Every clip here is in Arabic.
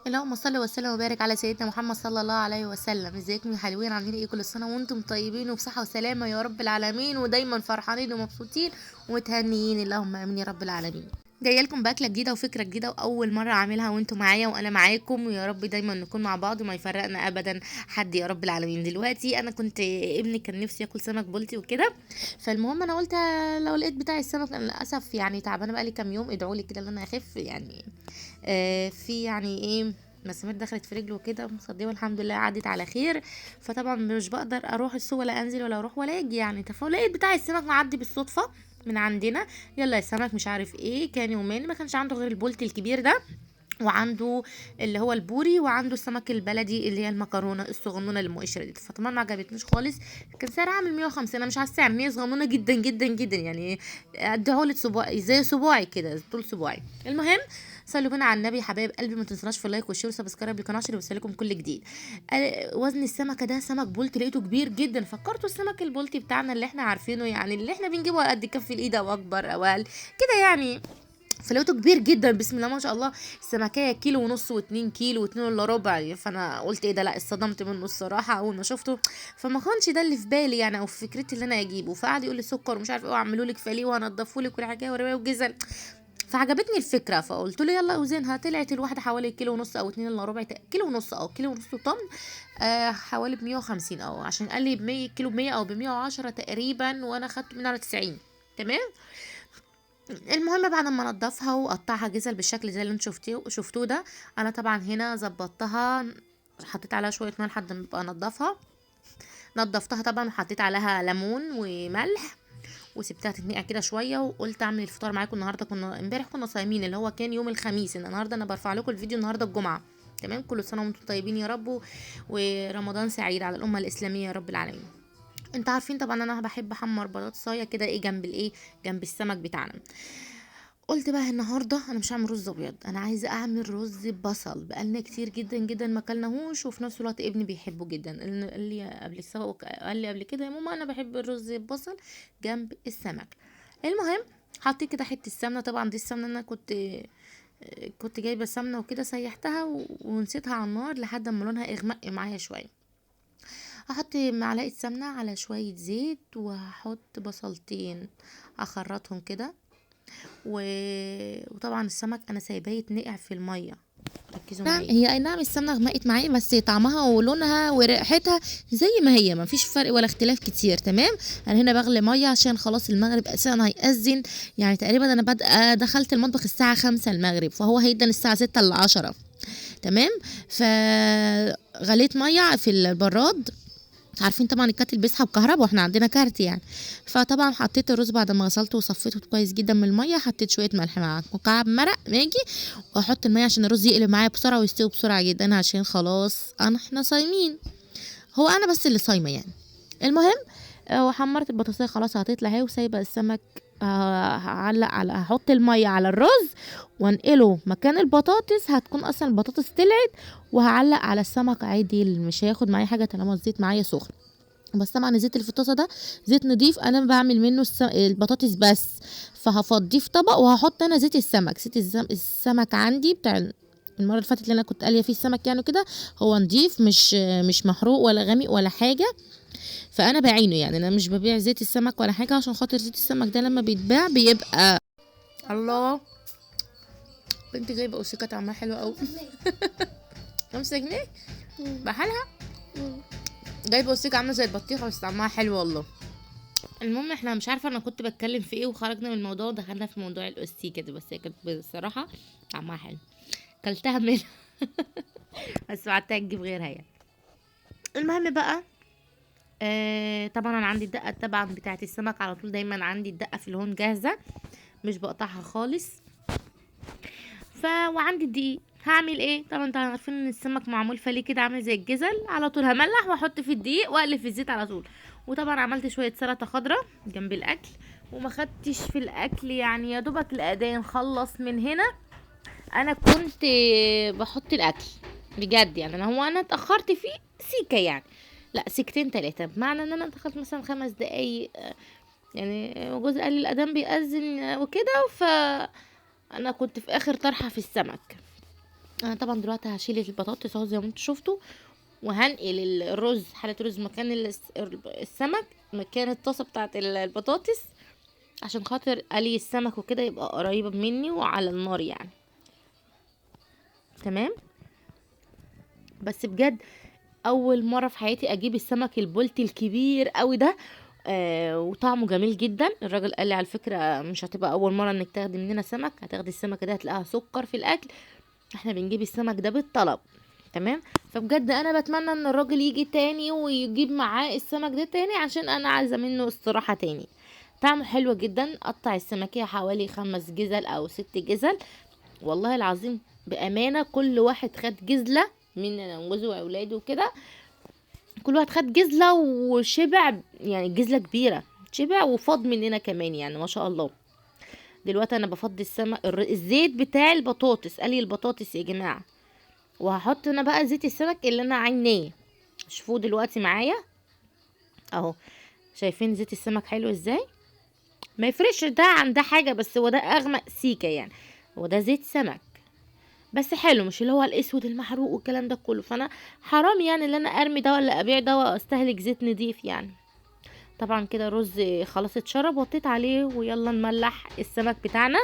اللهم صل وسلم وبارك على سيدنا محمد صلى الله عليه وسلم. ازيكم يا حلوين؟ عاملين ايه؟ كل سنه وانتم طيبين وبصحه وسلامه يا رب العالمين، ودايما فرحانين ومبسوطين ومتهنيين، اللهم امين يا رب العالمين. جايه لكم باكله جديده وفكره جديده واول مره اعملها وانتم معايا وانا معاكم، ويا رب دايما نكون مع بعض وما يفرقنا ابدا حد يا رب العالمين. دلوقتي انا كنت ابني كان نفسي ياكل سمك بلطي وكده، فالمهم انا قلت لو لقيت بتاع السمك، انا للاسف يعني تعبانه بقالي كام يوم، ادعوا لي كده ان انا اخف يعني. في يعني ايه، مسامير دخلت في رجله وكده، مصديه والحمد لله عدت على خير. فطبعا مش بقدر اروح السوق ولا انزل ولا اروح ولا اجي يعني. فلقيت بتاع السمك معدي بالصدفه من عندنا، يلا يا سمك مش عارف ايه. كان يومين ما كانش عنده غير البولتي الكبير ده، وعنده اللي هو البوري، وعنده السمك البلدي اللي هي المكرونه الصغنونه المقشره دي. فطبعا ما عجبتنيش خالص، كان سعرها عامل 150. انا مش على السعر، هي صغنونه جدا جدا جدا يعني، قد عقله صباعي، زي صباعي كده، طول صباعي. المهم، صلوا بينا على النبي يا حبايب قلبي، ما تنسوناش في اللايك والشير وسبسكرايب للقناه عشان يوصلكم كل جديد. وزن السمكه ده سمك بولتي لقيته كبير جدا، فكرته السمك البولتي بتاعنا اللي احنا عارفينه يعني، اللي احنا بنجيبه على قد كف الايد او اكبر او اقل كده يعني. فلقيته كبير جدا، بسم الله ما شاء الله. السمكية كيلو ونص واتنين كيلو واتنين الا ربع. فانا قلت ايه ده، لا اتصدمت منه الصراحة اول ما شفته. فما كانش ده اللي في بالي يعني، او في فكرتي اللي انا اجيبه. فقعد يقول لي سكر ومش عارف ايه، واعملوا لك فيليه وهنضفوا لك والحكايه وروايه وجزل. فعجبتني الفكره، فقلت له يلا اوزنها. طلعت الواحده حوالي كيلو ونص او اتنين الا ربع، كيلو ونص او كيلو ونص طن. حوالي ب 150، او عشان قال لي ب 100 كيلو، ب 100 او ب 110 تقريبا، وانا خدته من على 90. تمام. المهم بعد ما انضفها واقطعها جزل بالشكل زي اللي انتوا شفتوه ده، انا طبعا هنا ظبطتها، حطيت عليها شويه ملح لحد ما ابقى انضفها. نضفتها طبعا وحطيت عليها ليمون وملح، وسبتها تتنقع كده شويه، وقلت اعمل الفطار معاكم النهارده. كنا امبارح كنا صايمين، اللي هو كان يوم الخميس. النهارده انا برفع لكم الفيديو النهارده الجمعه. تمام. كل سنه وانتم طيبين يا رب، ورمضان سعيد على الامه الاسلاميه يا رب العالمين. انت عارفين طبعا انا بحب احمر بطاطسايه كده، ايه جنب الايه، جنب السمك بتاعنا. قلت بقى النهارده انا مش هعمل رز ابيض، انا عايزه اعمل رز بصل. بقالنا كتير جدا جدا ما اكلناهوش، وفي نفس الوقت ابني بيحبه جدا. قال لي قبل كده يا ماما انا بحب الرز ببصل جنب السمك. المهم، حطيت كده حته السمنه. طبعا دي السمنه انا كنت جايبه سمنه وكده، سيحتها ونسيتها على النار لحد ما لونها اغمق معايا شويه. هحط معلقه سمنه على شويه زيت، وهحط بصلتين اخرطهم كده و... وطبعا السمك انا سايباه يتنقع في الميه. ركزوا نعم، معايا. هي اي نعم السمنه غمقت معايا، بس طعمها ولونها وريحتها زي ما هي، ما فيش فرق ولا اختلاف كتير. تمام. انا هنا بغلي ميه عشان خلاص المغرب اساسا هيأذن يعني. تقريبا انا دخلت المطبخ الساعه 5 المغرب، فهو هيدن الساعه 6 ل 10. تمام. فغليت ميه في البراد. عارفين طبعا الكاتل بيسحب كهرباء، واحنا عندنا كارت يعني. فطبعا حطيت الرز بعد ما غسلته وصفيته كويس جدا من الميه، حطيت شويه ملح مع مكعب مرق ماجي، واحط الميه عشان الرز يقلب معايا بسرعه ويستوي بسرعه جدا، عشان خلاص احنا صايمين. هو انا بس اللي صايمه يعني. المهم، وحمرت البطاطسية خلاص هتطلع اهي، وسايبه السمك. هحط الميه على الرز وانقله مكان البطاطس. هتكون اصلا البطاطس طلعت، وهعلق على السمك عادي، مش هياخد معايا حاجه طالما الزيت معايا سخن. بس طبعا الزيت اللي في الطاسه ده زيت نضيف، انا بعمل منه البطاطس بس. فهفضيه في طبق، وهحط انا زيت السمك. السمك عندي بتاع المره اللي فاتت اللي انا كنت قاليه فيه السمك يعني كده، هو نضيف، مش محروق ولا غامق ولا حاجه. فانا بعينه يعني، انا مش ببيع زيت السمك ولا حاجه، عشان خاطر زيت السمك ده لما بيتباع بيبقى. الله، بنتي جايبه اوسيكا طعمها حلو قوي. 5 جنيه بحالها. جايبه اوسيكا عامله زي البطيخه بس طعمها حلو والله. المهم، احنا مش عارفه انا كنت بتكلم في ايه، وخرجنا من الموضوع ودخلنا في موضوع الاوستيكا دي. بس هي كانت بصراحه طعمها حلو، كلتها منها. بس وقعدت اجيب غيرها يعني. المهم بقى، طبعا انا عندي الدقه طبعا بتاعه السمك على طول، دايما عندي الدقه في الهون جاهزه، مش بقطعها خالص. وعندي الدقيق. هعمل ايه؟ طبعا انتوا عارفين ان السمك معمول فليه كده عامل زي الجزل. على طول هملح واحط في الدقيق واقلب في الزيت على طول. وطبعا عملت شويه سلطه خضراء جنب الاكل، وما خدتش في الاكل يعني، يا دوبك الاذان خلص من هنا انا كنت بحط الاكل بجد يعني. انا اتاخرت فيه سيكه يعني، لا سيكتين 3، بمعنى ان انا دخلت مثلا 5 دقايق يعني. جوزي قال لي الاذان بيأذن وكده، فانا كنت في اخر طرحه في السمك. انا طبعا دلوقتي هشيل البطاطس اهو زي ما انتوا شفتوا، وهنقل الرز، حله رز مكان السمك، مكان الطاسه بتاعه البطاطس، عشان خاطر قلي السمك وكده يبقى قريبه مني وعلى النار يعني. تمام. بس بجد اول مره في حياتي اجيب السمك البلطي الكبير قوي ده، وطعمه جميل جدا. الراجل قال لي على فكره مش هتبقى اول مره انك تاخدي مننا سمك، هتاخدي السمكه ده هتلاقيها سكر في الاكل، احنا بنجيب السمك ده بالطلب. تمام. فبجد انا بتمنى ان الراجل يجي تاني ويجيب معاه السمك ده تاني، عشان انا عايزه منه استراحه تاني. طعمه حلو جدا. قطع السمكية حوالي 5 جزل او 6 جزل، والله العظيم بامانه كل واحد خد جزله من انا وجوزي واولاده وكده، كل واحد خد جزله وشبع، يعني جزله كبيره شبع وفاض مننا كمان يعني ما شاء الله. دلوقتي انا بفضي الزيت بتاع البطاطس، قلي البطاطس يا جماعه، وهحط انا بقى زيت السمك اللي انا عيناه. شوفوه دلوقتي معايا اهو، شايفين زيت السمك حلو ازاي؟ ما يفرقش ده عن ده حاجه، بس هو ده اغمق سيكه يعني، هو ده زيت سمك بس حلو، مش اللي هو الاسود المحروق والكلام ده كله. فانا حرام يعني ان انا ارمي ده ولا ابيع ده واستهلك زيت نضيف يعني. طبعا كده الرز خلاص اتشرب، وطيت عليه ويلا نملح السمك بتاعنا.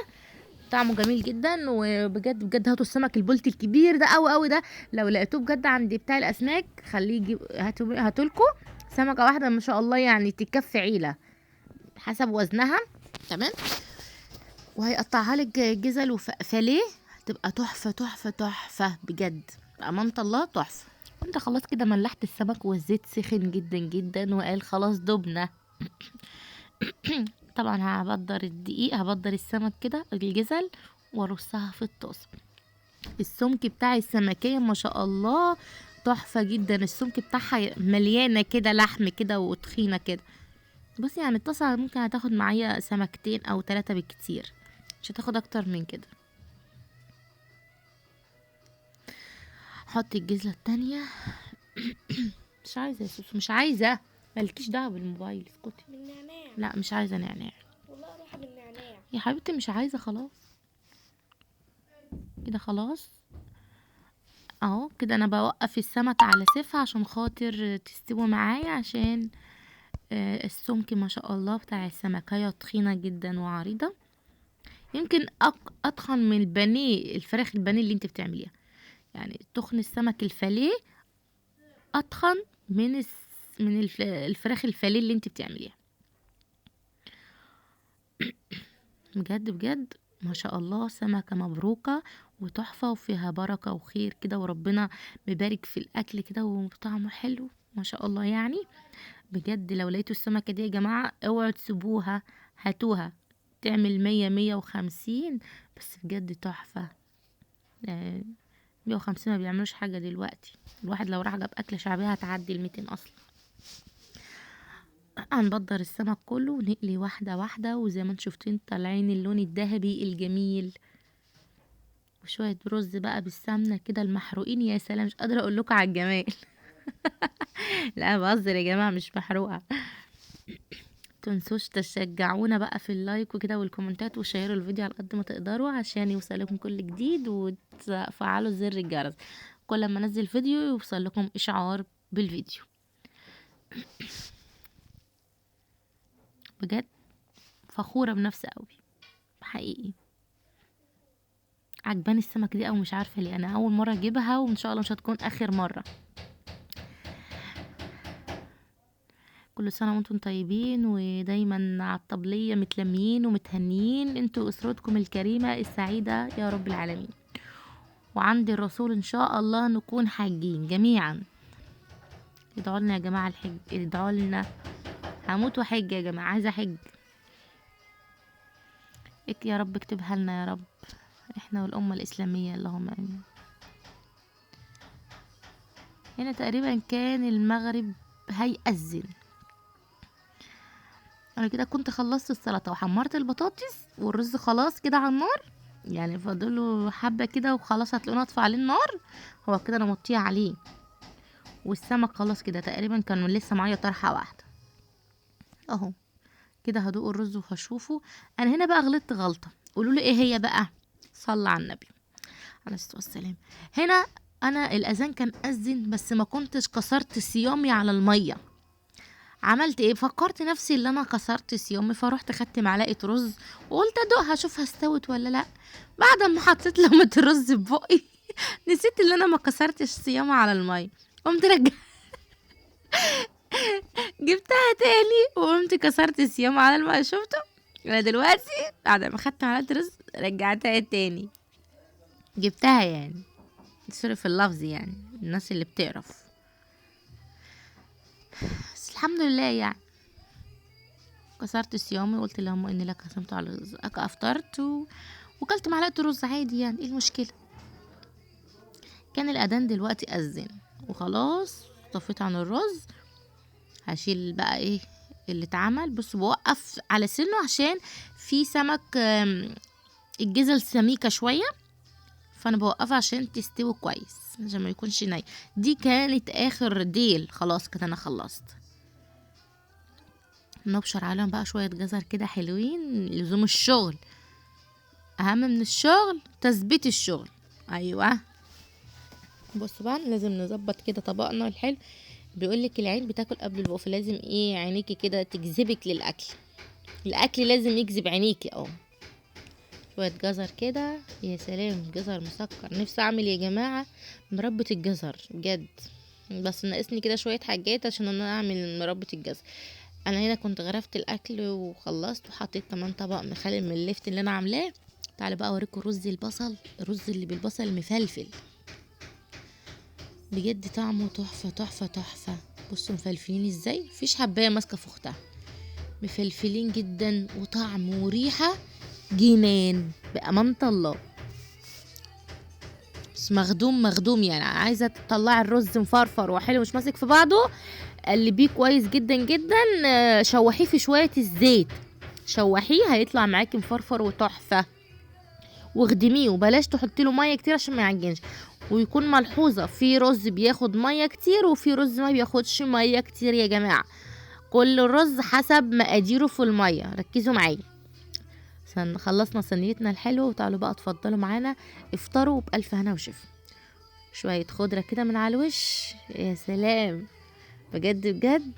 طعمه جميل جدا، وبجد بجد هاتوا السمك البلطي الكبير ده قوي قوي ده، لو لقيتوه بجد عند بتاع الاسماك خليه يجيب، هاتولكوا سمكه واحده ما شاء الله يعني تكفي عيله حسب وزنها. تمام. وهيقطعها لك جزل وفاليه، هتبقى تحفه تحفه تحفه بجد، بأمانة الله تحفه. انت خلاص كده ملحت السمك والزيت سخن جدا جدا وقال خلاص دبنا. طبعا هبدر الدقيق، هبدر السمك كده الجزل وارصها في الطاسه. السمك بتاع السمكية ما شاء الله تحفة جدا، السمك بتاعها مليانة كده لحم كده وتخينة كده. بس يعني الطاسة ممكن هتاخد معايا سمكتين او 3 بالكتير، مش هتاخد اكتر من كده. حط الجزلة التانية. مش عايزة يا سوسو، مش عايزة، مالكيش دعوة بالموبايل، اسكتي. بالنعناع. لا مش عايزة نعناع والله اروح بالنعناع. يا حبيبتي، مش عايزة خلاص كده خلاص اهو. كده انا بوقف السمك على سيفها عشان خاطر تستوي معايا، عشان السمك ما شاء الله بتاع السمكية تخينة جدا وعريضة، يمكن اتخن من البانيه، الفراخ البانيه اللي انت بتعمليها، يعني تخن السمك الفاليه اتخن من الفراخ الفاليه اللي انت بتعمليها. بجد بجد ما شاء الله سمكة مبروكة وتحفة وفيها بركة وخير كده، وربنا مبارك في الأكل كده وطعمه حلو ما شاء الله يعني. بجد لو لقيتوا السمكة دي يا جماعة اوعوا تسيبوها، هاتوها، تعمل 100 150، بس بجد تحفة. 150 ما بيعملوش حاجة دلوقتي، الواحد لو راح جاب أكل شعبية هتعدي 200 أصلا. هنبدر السمك كله ونقلي واحدة واحدة، وزي ما انتم شفتين طالعين اللون الذهبي الجميل، وشوية رز بقى بالسمنة كده المحروقين، يا سلام مش قادرة اقول لكم على الجمال. لا بهزر يا جماعة مش محروقة. تنسوش تشجعونا بقى في اللايك وكده والكومنتات، وشيروا الفيديو على قد ما تقدروا عشان يوصلكم كل جديد، وتفعلوا زر الجرس كل ما انزل فيديو يوصل لكم اشعار بالفيديو. بجد فخورة بنفسي قوي حقيقي، عجباني السمك دي، او مش عارفه ليه انا اول مره اجيبها، وان شاء الله مش هتكون اخر مره. كل سنه وانتم طيبين، ودايما على الطبليه متلمين ومتهنيين انتوا اسرتكم الكريمه السعيده يا رب العالمين. وعند الرسول ان شاء الله نكون حاجين جميعا. ادعوا لنا يا جماعه الحج، ادعوا لنا، هموت وحج يا جماعه، عايزه حج. يا رب اكتبها لنا يا رب، احنا والامه الاسلاميه اللهم امين. هنا تقريبا كان المغرب هيأذن. انا كده كنت خلصت السلطه وحمرت البطاطس، والرز خلاص كده على النار، يعني فاضله حبه كده وخلاص هتلاقوني اطفي عليه النار. هو كده انا مطيه عليه، والسمك خلاص كده تقريبا كان لسه معايا طرحه واحده اهو. كده هدوق الرز وهشوفه. انا هنا بقى غلطت غلطه، قولوا لي ايه هي بقى، صلى على النبي. عليه الصلاة والسلام. هنا انا الاذان كان اذن بس ما كنتش كسرت صيامي على الميه. عملت ايه؟ فكرت نفسي اللي انا كسرت صيامي، فروحت خدت معلقه رز وقلت ادوقها اشوفها استوت ولا لا. بعد ما حطيت لقمه الرز في بقي نسيت اللي انا ما كسرتش صيامي على الميه. قمت جبتها تاني وقمت كسرت صيامي على الميه. شفتوا؟ انا دلوقتي بعد ما خدت معلقه رز رجعتها تاني، جبتها يعني، سوري في اللفظ يعني الناس اللي بتعرف. بس الحمد لله يعني كسرت صيامي وقلت اللهم اني لك قسمت على رزقك، افطرت وكلت معلقه رز عادي يعني، ايه المشكله؟ كان الاذان دلوقتي اذن وخلاص طفيت عن الرز. هشيل بقى ايه اللي اتعمل. بص بوقف على سنه عشان في سمك الجزل سميكه شويه، فانا بوقفها عشان تستوي كويس عشان ما يكونش ني. دي كانت اخر ديل، خلاص كده انا خلصت. نبشر عليهم بقى شويه جزر كده حلوين، لزوم الشغل اهم من الشغل تثبيت الشغل. ايوه بصوا بقى لازم نظبط كده طبقنا الحلو. بيقولك العين بتاكل قبل البق، فلازم ايه عينيكي كده تجذبك للاكل، الاكل لازم يجذب عينيكي. شويه جزر كده، يا سلام جزر مسكر. نفسي اعمل يا جماعه مربى الجزر بجد، بس ناقصني كده شويه حاجات عشان انا اعمل مربى الجزر. انا هنا كنت غرفت الاكل وخلصت وحطيت كمان طبق مخلل من اللفت اللي انا عاملاه. تعالوا بقى اوريكم رز البصل، الرز اللي بالبصل المفلفل بجد طعمه تحفه تحفه تحفه. بصوا مفلفلين ازاي، مفيش حبايه ماسكه في اختها، مفلفلين جدا وطعم وريحه جنان بأمانة الله. بس مخدوم يعني، عايزة تطلعي الرز مفرفر وحلو مش ماسك في بعضه، قلبيه كويس جدا جدا، شوحيه في شوية الزيت، شوحيه هيطلع معاكي مفرفر وتحفة. واخدميه وبلاش تحطي له ميه كتير عشان ما يعجنش. ويكون ملحوظة في رز بياخد ميه كتير وفي رز ما بياخدش ميه كتير يا جماعة، كل رز حسب مقاديره في الميه، ركزوا معايا. خلصنا صينيتنا الحلوة وتعالوا بقى اتفضلوا معانا افطروا بألف هنا وشفا. شوية خضرة كده من على الوش، يا سلام بجد بجد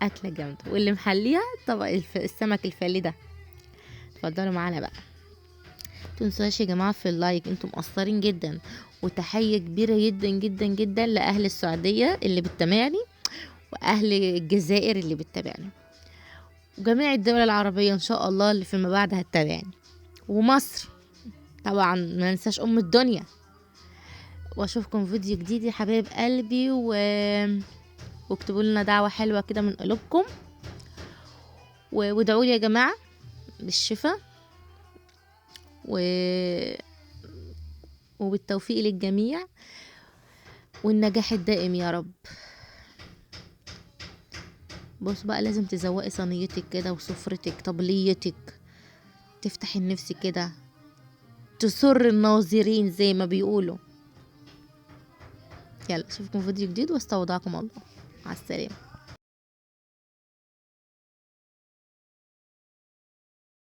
أكلة جامدة. واللي محليها طبق السمك الفالي ده. اتفضلوا معانا بقى، متنسوش يا جماعة في اللايك، انتم مقصرين جدا. وتحية كبيرة جدا جدا جدا لأهل السعودية اللي بتتابعني، وأهل الجزائر اللي بتتابعني، وجميع الدول العربية ان شاء الله اللي فيما بعد هتتابعني، ومصر طبعا ما ننساش ام الدنيا. واشوفكم فيديو جديد يا حبايب قلبي واكتبوا لنا دعوة حلوة كده من قلوبكم، وادعوا لي يا جماعة بالشفاء وبالتوفيق للجميع والنجاح الدائم يا رب. بص بقى لازم تزوقي صينيتك كده وسفرتك طبليتك، تفتحي النفس كده، تسر الناظرين زي ما بيقولوا. يلا اشوفكم فيديو جديد واستودعكم الله، مع السلامة.